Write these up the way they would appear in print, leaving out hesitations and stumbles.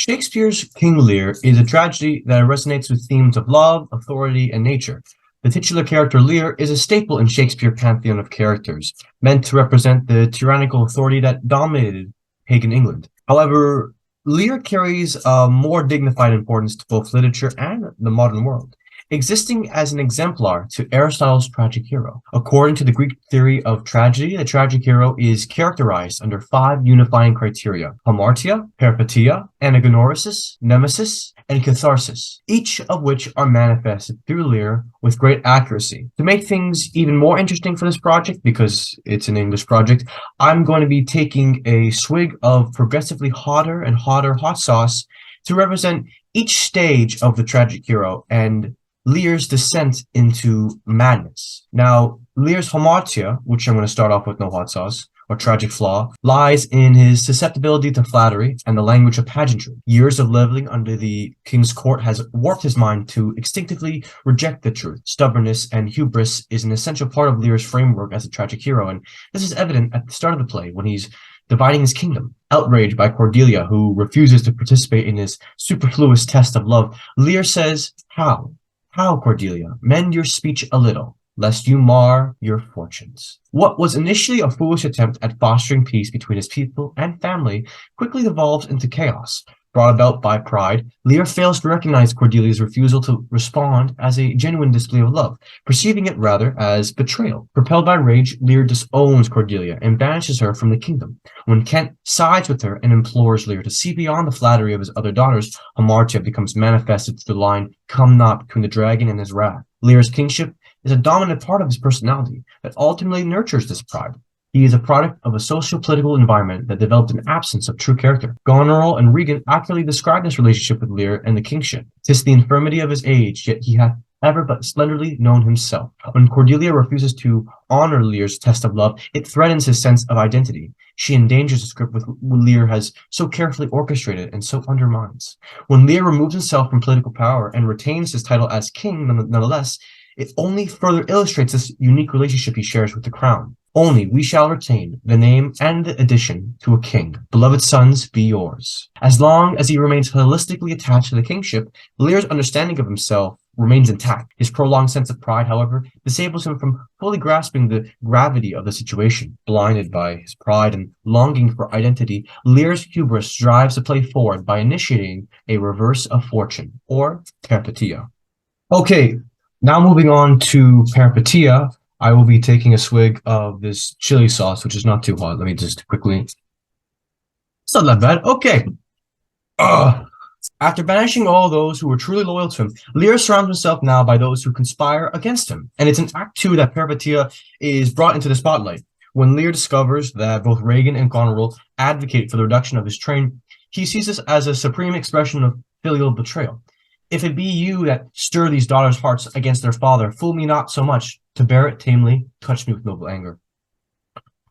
Shakespeare's King Lear is a tragedy that resonates with themes of love, authority, and nature. The titular character Lear is a staple in Shakespeare's pantheon of characters, meant to represent the tyrannical authority that dominated pagan England. However, Lear carries a more dignified importance to both literature and the modern world, existing as an exemplar to Aristotle's tragic hero. According to the Greek theory of tragedy, the tragic hero is characterized under five unifying criteria: hamartia, peripeteia, anagnorisis, nemesis, and catharsis, each of which are manifested through Lear with great accuracy. To make things even more interesting for this project, because it's an English project, I'm going to be taking a swig of progressively hotter and hotter hot sauce to represent each stage of the tragic hero and Lear's descent into madness. Now, Lear's hamartia, which I'm going to start off with no hot sauce, or tragic flaw, lies in his susceptibility to flattery and the language of pageantry. Years of living under the king's court has warped his mind to instinctively reject the truth. Stubbornness and hubris is an essential part of Lear's framework as a tragic hero, and this is evident at the start of the play when he's dividing his kingdom. Outraged by Cordelia, who refuses to participate in his superfluous test of love, Lear says, How, Cordelia, mend your speech a little, lest you mar your fortunes. What was initially a foolish attempt at fostering peace between his people and family quickly devolves into chaos. Brought about by pride, Lear fails to recognize Cordelia's refusal to respond as a genuine display of love, perceiving it rather as betrayal. Propelled by rage, Lear disowns Cordelia and banishes her from the kingdom. When Kent sides with her and implores Lear to see beyond the flattery of his other daughters, hamartia becomes manifested through the line, "Come not," between the dragon and his wrath. Lear's kingship is a dominant part of his personality that ultimately nurtures this pride. He is a product of a socio-political environment that developed an absence of true character. Goneril and Regan accurately describe this relationship with Lear and the kingship. 'Tis the infirmity of his age, yet he hath ever but slenderly known himself. When Cordelia refuses to honor Lear's test of love, it threatens his sense of identity. She endangers the script with Lear has so carefully orchestrated and so undermines. When Lear removes himself from political power and retains his title as king nonetheless, it only further illustrates this unique relationship he shares with the crown. Only we shall retain the name and the addition to a king. Beloved sons, be yours. As long as he remains holistically attached to the kingship, Lear's understanding of himself remains intact. His prolonged sense of pride, however, disables him from fully grasping the gravity of the situation. Blinded by his pride and longing for identity, Lear's hubris drives the play forward by initiating a reverse of fortune, or peripeteia. Okay, now moving on to peripeteia, I will be taking a swig of this chili sauce, which is not too hot. Let me just quickly... It's not that bad. Okay. After banishing all those who were truly loyal to him, Lear surrounds himself now by those who conspire against him. And it's in Act 2 that peripeteia is brought into the spotlight. When Lear discovers that both Regan and Goneril advocate for the reduction of his train, he sees this as a supreme expression of filial betrayal. If it be you that stir these daughters' hearts against their father, fool me not so much to bear it tamely, touch me with noble anger.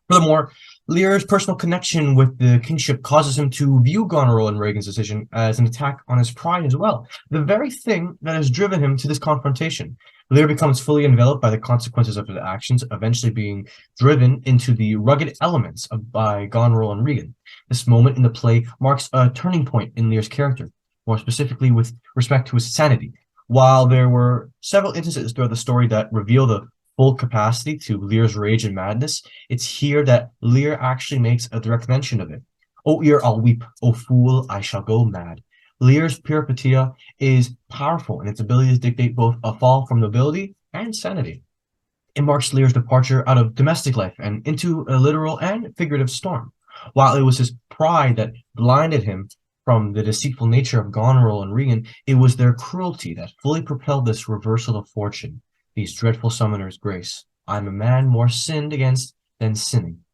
Furthermore, Lear's personal connection with the kingship causes him to view Goneril and Regan's decision as an attack on his pride as well, the very thing that has driven him to this confrontation. Lear becomes fully enveloped by the consequences of his actions, eventually being driven into the rugged elements by Goneril and Regan. This moment in the play marks a turning point in Lear's character, more specifically with respect to his sanity. While there were several instances throughout the story that reveal the full capacity to Lear's rage and madness, it's here that Lear actually makes a direct mention of it. "O ear, I'll weep. O fool, I shall go mad." Lear's peripeteia is powerful in its ability to dictate both a fall from nobility and sanity. It marks Lear's departure out of domestic life and into a literal and figurative storm. While it was his pride that blinded him from the deceitful nature of Goneril and Regan, it was their cruelty that fully propelled this reversal of fortune. These dreadful summoners grace. I am a man more sinned against than sinning.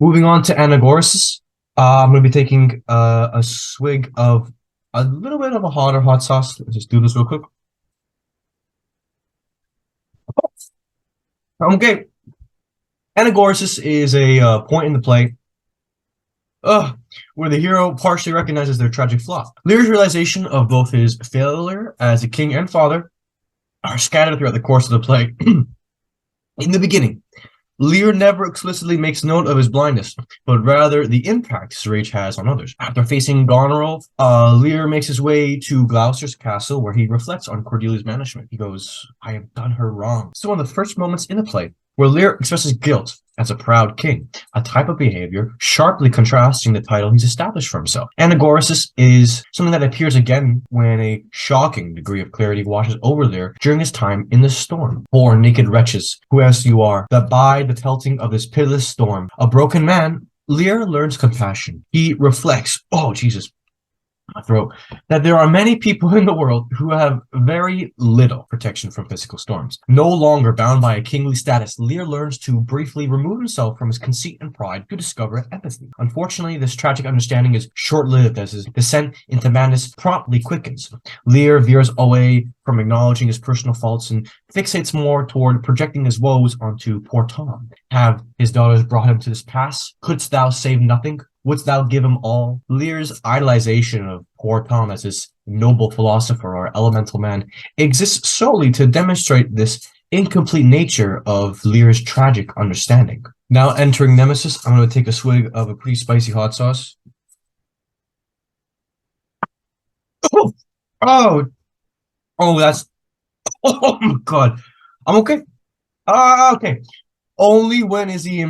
Moving on to anagnorisis, I'm going to be taking a swig of a little bit of a hotter hot sauce. Let's just do this real quick. Okay. Anagnorisis is a point in the play where the hero partially recognizes their tragic flaw. Lear's realization of both his failure as a king and father are scattered throughout the course of the play. In the beginning, Lear never explicitly makes note of his blindness, but rather the impact his rage has on others. After facing Goneril, Lear makes his way to Gloucester's castle, where he reflects on Cordelia's banishment. He goes, "I have done her wrong." It's one of the first moments in the play where Lear expresses guilt as a proud king, a type of behavior sharply contrasting the title he's established for himself. Anagorasis is something that appears again when a shocking degree of clarity washes over Lear during his time in the storm. "Poor naked wretches, who as you are, that by the pelting of this pitiless storm, a broken man," Lear learns compassion. He reflects, oh Jesus, my throat, that there are many people in the world who have very little protection from physical storms. No longer bound by a kingly status, Lear learns to briefly remove himself from his conceit and pride to discover empathy. Unfortunately, this tragic understanding is short-lived as his descent into madness promptly quickens. Lear veers away from acknowledging his personal faults and fixates more toward projecting his woes onto poor Tom. Have his daughters brought him to this pass? Couldst thou save nothing? Wouldst thou give him all? Lear's idolization of poor Tom as his noble philosopher or elemental man exists solely to demonstrate this incomplete nature of Lear's tragic understanding. Now entering Nemesis, I'm going to take a swig of a pretty spicy hot sauce. Oh, oh, that's, oh my God. I'm okay. Okay. Only when is he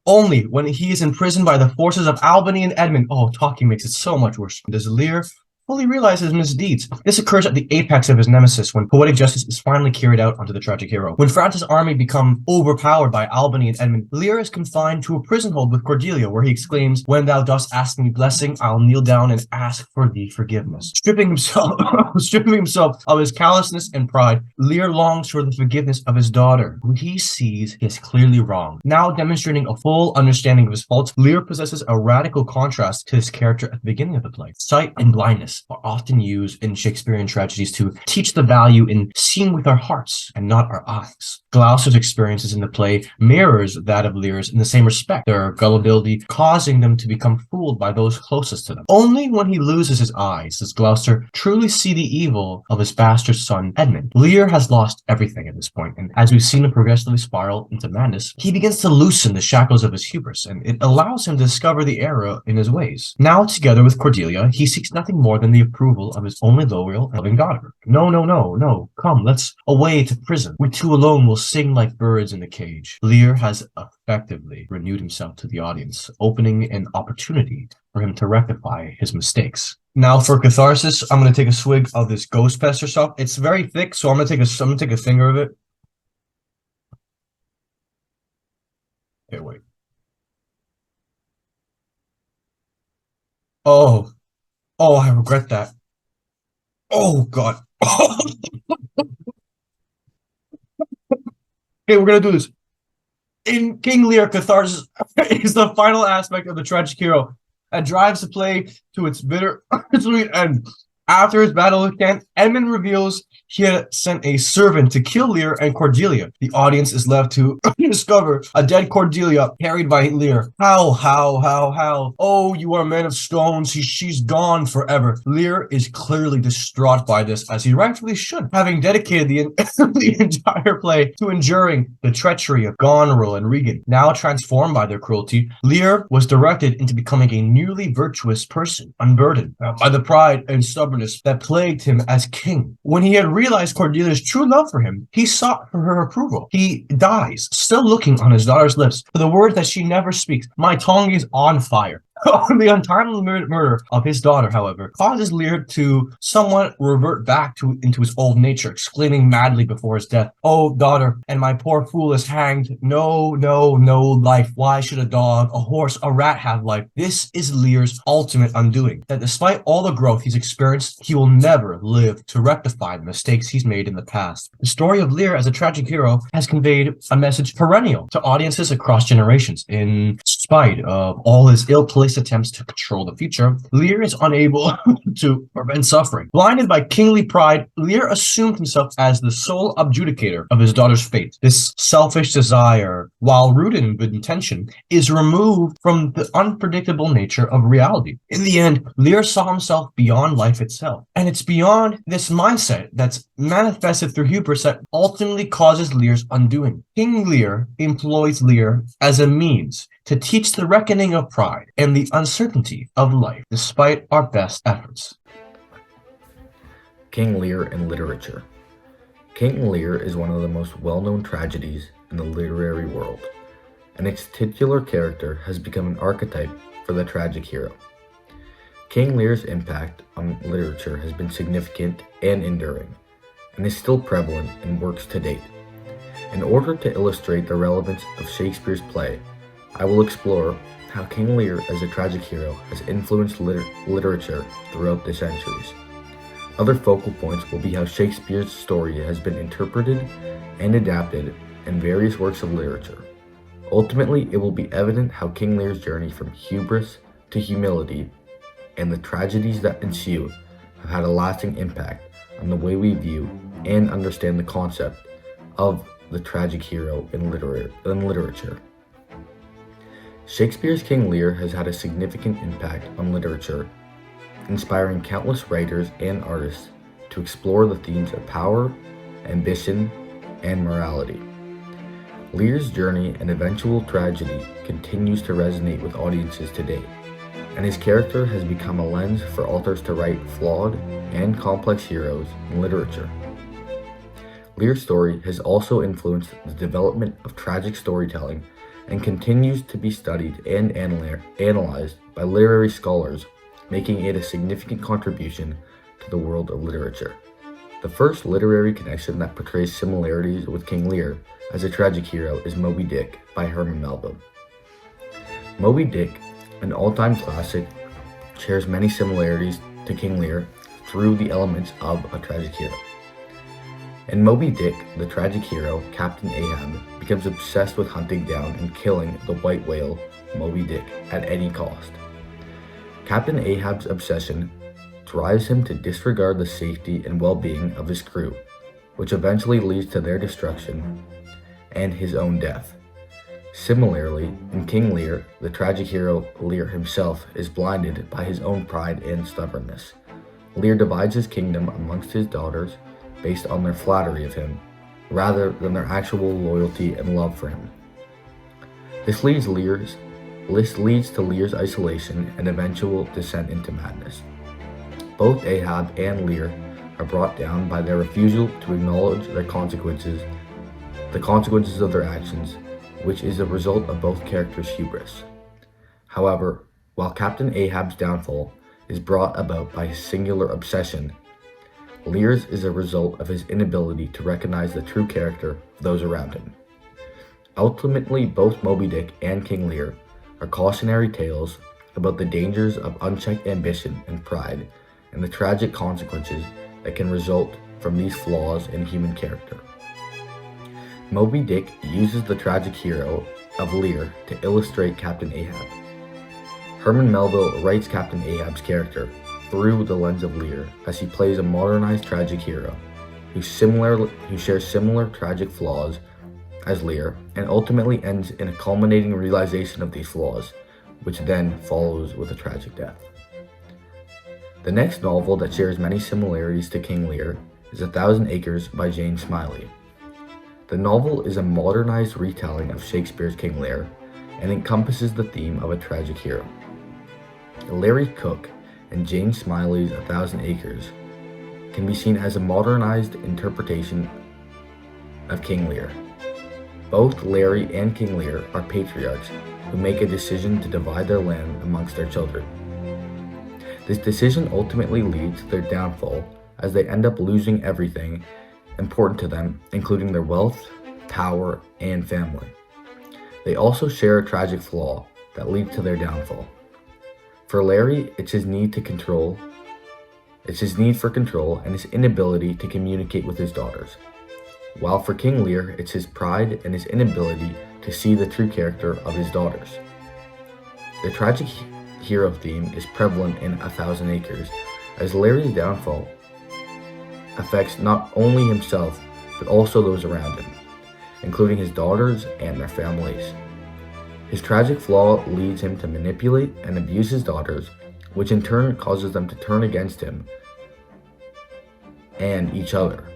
Only when he is imprisoned by the forces of Albany and Edmund. Oh, talking makes it so much worse. Does Lear fully realize his misdeeds? This occurs at the apex of his nemesis, when poetic justice is finally carried out onto the tragic hero. When France's army become overpowered by Albany and Edmund, Lear is confined to a prison hold with Cordelia, where he exclaims, "When thou dost ask me blessing, I'll kneel down and ask for thee forgiveness." Stripping himself of his callousness and pride, Lear longs for the forgiveness of his daughter, who he sees he has clearly wronged. Now demonstrating a full understanding of his faults, Lear possesses a radical contrast to his character at the beginning of the play. Sight and blindness are often used in Shakespearean tragedies to teach the value in seeing with our hearts and not our eyes. Gloucester's experiences in the play mirrors that of Lear's in the same respect, their gullibility causing them to become fooled by those closest to them. Only when he loses his eyes does Gloucester truly see the evil of his bastard son Edmund. Lear has lost everything at this point, and as we've seen him progressively spiral into madness, he begins to loosen the shackles of his hubris, and it allows him to discover the error in his ways. Now, together with Cordelia, he seeks nothing more than the approval of his only loyal and loving daughter. No, come, let's away to prison. We two alone will sing like birds in the cage. Lear has effectively renewed himself to the audience, opening an opportunity for him to rectify his mistakes. Now for catharsis, I'm going to take a swig of this Ghost Pester stuff. It's very thick, so I'm going to take a finger of it. Okay, wait. Oh, I regret that. Oh God. Okay, we're gonna do this. In King Lear, catharsis is the final aspect of the tragic hero that drives the play to its bitter sweet end. After his battle with Kent, Edmund reveals he had sent a servant to kill Lear and Cordelia. The audience is left to discover a dead Cordelia carried by Lear. How? Oh, you are men of stone. She's gone forever. Lear is clearly distraught by this, as he rightfully should, having dedicated the entire play to enduring the treachery of Goneril and Regan. Now transformed by their cruelty, Lear was directed into becoming a newly virtuous person, unburdened by the pride and stubbornness that plagued him as king. When he had realized Cordelia's true love for him, he sought for her approval. He dies, still looking on his daughter's lips for the words that she never speaks. My tongue is on fire. The untimely murder of his daughter, however, causes Lear to somewhat revert back into his old nature, exclaiming madly before his death, "Oh, daughter, and my poor fool is hanged. No life. Why should a dog, a horse, a rat have life?" This is Lear's ultimate undoing, that despite all the growth he's experienced, he will never live to rectify the mistakes he's made in the past. The story of Lear as a tragic hero has conveyed a message perennial to audiences across generations. In spite of all his ill-placed attempts to control the future, Lear is unable to prevent suffering. Blinded by kingly pride, Lear assumed himself as the sole adjudicator of his daughter's fate. This selfish desire, while rooted in good intention, is removed from the unpredictable nature of reality. In the end, Lear saw himself beyond life itself. And it's beyond this mindset that's manifested through hubris that ultimately causes Lear's undoing. King Lear employs Lear as a means to teach the reckoning of pride and the uncertainty of life, despite our best efforts. King Lear in literature. King Lear is one of the most well-known tragedies in the literary world, and its titular character has become an archetype for the tragic hero. King Lear's impact on literature has been significant and enduring, and is still prevalent in works to date. In order to illustrate the relevance of Shakespeare's play, I will explore how King Lear as a tragic hero has influenced literature throughout the centuries. Other focal points will be how Shakespeare's story has been interpreted and adapted in various works of literature. Ultimately, it will be evident how King Lear's journey from hubris to humility and the tragedies that ensue have had a lasting impact on the way we view and understand the concept of the tragic hero in literature. Shakespeare's King Lear has had a significant impact on literature, inspiring countless writers and artists to explore the themes of power, ambition, and morality. Lear's journey and eventual tragedy continues to resonate with audiences today, and his character has become a lens for authors to write flawed and complex heroes in literature. Lear's story has also influenced the development of tragic storytelling and continues to be studied and analyzed by literary scholars, making it a significant contribution to the world of literature. The first literary connection that portrays similarities with King Lear as a tragic hero is Moby Dick by Herman Melville. Moby Dick, an all-time classic, shares many similarities to King Lear through the elements of a tragic hero. In Moby Dick, the tragic hero, Captain Ahab, becomes obsessed with hunting down and killing the white whale, Moby Dick, at any cost. Captain Ahab's obsession drives him to disregard the safety and well-being of his crew, which eventually leads to their destruction and his own death. Similarly, in King Lear, the tragic hero Lear himself is blinded by his own pride and stubbornness. Lear divides his kingdom amongst his daughters based on their flattery of him, rather than their actual loyalty and love for him. This leads to Lear's isolation and eventual descent into madness. Both Ahab and Lear are brought down by their refusal to acknowledge the consequences of their actions, which is a result of both characters' hubris. However, while Captain Ahab's downfall is brought about by his singular obsession, Lear's is a result of his inability to recognize the true character of those around him. Ultimately, both Moby Dick and King Lear are cautionary tales about the dangers of unchecked ambition and pride and the tragic consequences that can result from these flaws in human character. Moby Dick uses the tragic hero of Lear to illustrate Captain Ahab. Herman Melville writes Captain Ahab's character through the lens of Lear as he plays a modernized tragic hero who shares similar tragic flaws as Lear and ultimately ends in a culminating realization of these flaws, which then follows with a tragic death. The next novel that shares many similarities to King Lear is 1,000 Acres by Jane Smiley. The novel is a modernized retelling of Shakespeare's King Lear and encompasses the theme of a tragic hero. Larry Cook and Jane Smiley's 1,000 Acres can be seen as a modernized interpretation of King Lear. Both Larry and King Lear are patriarchs who make a decision to divide their land amongst their children. This decision ultimately leads to their downfall as they end up losing everything important to them, including their wealth, power, and family. They also share a tragic flaw that leads to their downfall. For Larry, it's his need for control and his inability to communicate with his daughters. While for King Lear, it's his pride and his inability to see the true character of his daughters. The tragic hero theme is prevalent in A Thousand Acres, as Larry's downfall affects not only himself, but also those around him, including his daughters and their families. His tragic flaw leads him to manipulate and abuse his daughters, which in turn causes them to turn against him and each other.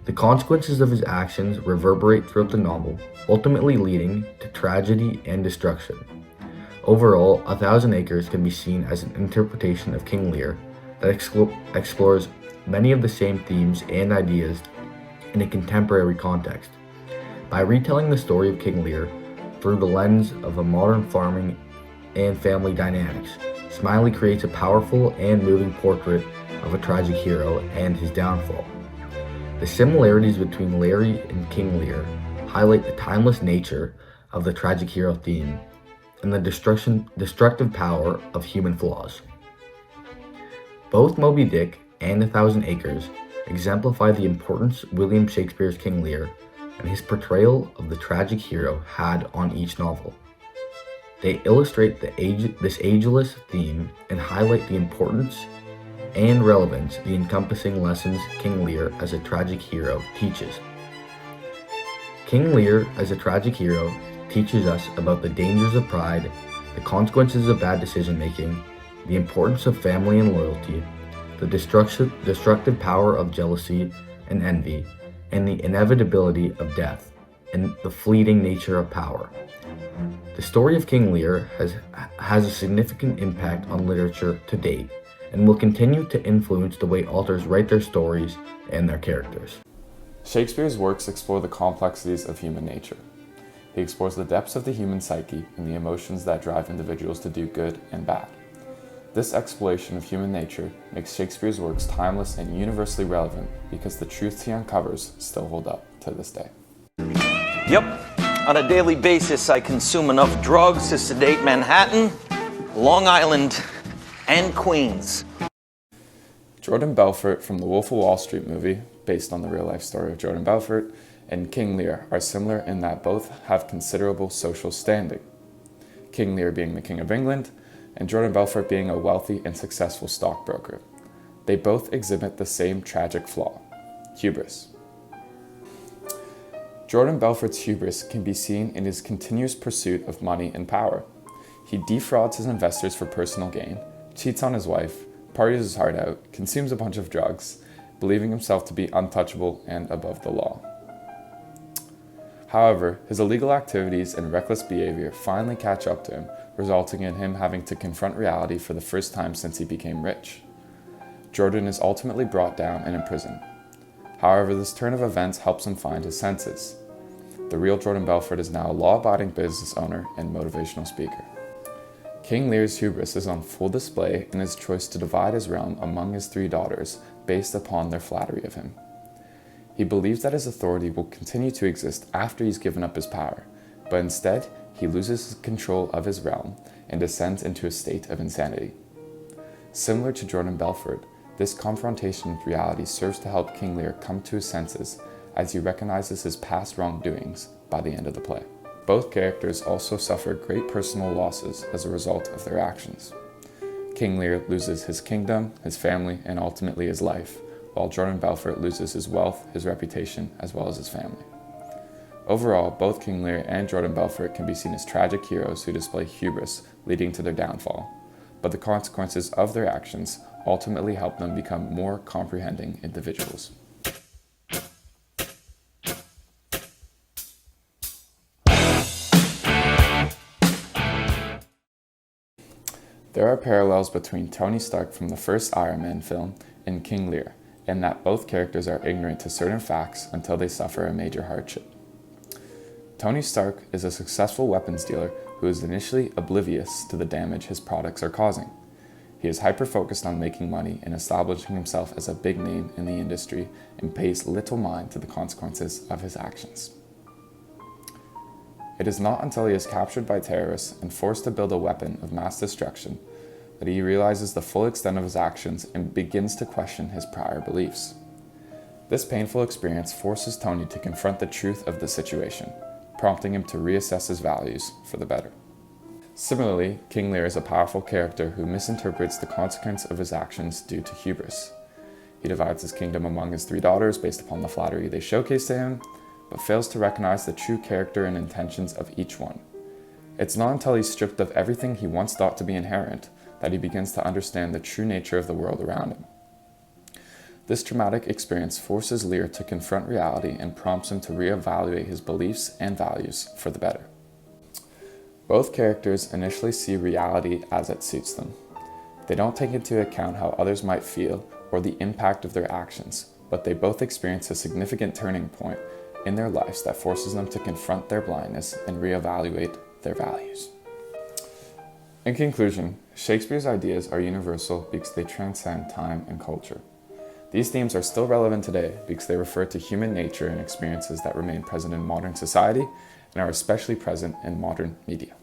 The consequences of his actions reverberate throughout the novel, ultimately leading to tragedy and destruction. Overall, A Thousand Acres can be seen as an interpretation of King Lear that explores many of the same themes and ideas in a contemporary context. By retelling the story of King Lear through the lens of a modern farming and family dynamics, Smiley creates a powerful and moving portrait of a tragic hero and his downfall. The similarities between Larry and King Lear highlight the timeless nature of the tragic hero theme and the destructive power of human flaws. Both Moby Dick and A Thousand Acres exemplify the importance William Shakespeare's King Lear and his portrayal of the tragic hero had on each novel. They illustrate this ageless theme and highlight the importance and relevance the encompassing lessons King Lear as a tragic hero teaches. King Lear as a tragic hero teaches us about the dangers of pride, the consequences of bad decision making, the importance of family and loyalty, the destructive power of jealousy and envy, and the inevitability of death, and the fleeting nature of power. The story of King Lear has a significant impact on literature to date, and will continue to influence the way authors write their stories and their characters. Shakespeare's works explore the complexities of human nature. He explores the depths of the human psyche and the emotions that drive individuals to do good and bad. This exploration of human nature makes Shakespeare's works timeless and universally relevant because the truths he uncovers still hold up to this day. Yep, on a daily basis I consume enough drugs to sedate Manhattan, Long Island, and Queens. Jordan Belfort from the Wolf of Wall Street movie, based on the real-life story of Jordan Belfort, and King Lear are similar in that both have considerable social standing. King Lear being the King of England, and Jordan Belfort being a wealthy and successful stockbroker. They both exhibit the same tragic flaw: hubris. Jordan Belfort's hubris can be seen in his continuous pursuit of money and power. He defrauds his investors for personal gain, cheats on his wife, parties his heart out, consumes a bunch of drugs, believing himself to be untouchable and above the law. However, his illegal activities and reckless behavior finally catch up to him, resulting in him having to confront reality for the first time since he became rich. Jordan is ultimately brought down and imprisoned. However, this turn of events helps him find his senses. The real Jordan Belfort is now a law-abiding business owner and motivational speaker. King Lear's hubris is on full display in his choice to divide his realm among his 3 daughters based upon their flattery of him. He believes that his authority will continue to exist after he's given up his power, but instead he loses control of his realm and descends into a state of insanity. Similar to Jordan Belfort, this confrontation with reality serves to help King Lear come to his senses as he recognizes his past wrongdoings by the end of the play. Both characters also suffer great personal losses as a result of their actions. King Lear loses his kingdom, his family, and ultimately his life, while Jordan Belfort loses his wealth, his reputation, as well as his family. Overall, both King Lear and Jordan Belfort can be seen as tragic heroes who display hubris, leading to their downfall, but the consequences of their actions ultimately help them become more comprehending individuals. There are parallels between Tony Stark from the first Iron Man film and King Lear, in that both characters are ignorant to certain facts until they suffer a major hardship. Tony Stark is a successful weapons dealer who is initially oblivious to the damage his products are causing. He is hyper-focused on making money and establishing himself as a big name in the industry and pays little mind to the consequences of his actions. It is not until he is captured by terrorists and forced to build a weapon of mass destruction that he realizes the full extent of his actions and begins to question his prior beliefs. This painful experience forces Tony to confront the truth of the situation, prompting him to reassess his values for the better. Similarly, King Lear is a powerful character who misinterprets the consequence of his actions due to hubris. He divides his kingdom among his 3 daughters based upon the flattery they showcase to him, but fails to recognize the true character and intentions of each one. It's not until he's stripped of everything he once thought to be inherent that he begins to understand the true nature of the world around him. This traumatic experience forces Lear to confront reality and prompts him to reevaluate his beliefs and values for the better. Both characters initially see reality as it suits them. They don't take into account how others might feel or the impact of their actions, but they both experience a significant turning point in their lives that forces them to confront their blindness and reevaluate their values. In conclusion, Shakespeare's ideas are universal because they transcend time and culture. These themes are still relevant today because they refer to human nature and experiences that remain present in modern society and are especially present in modern media.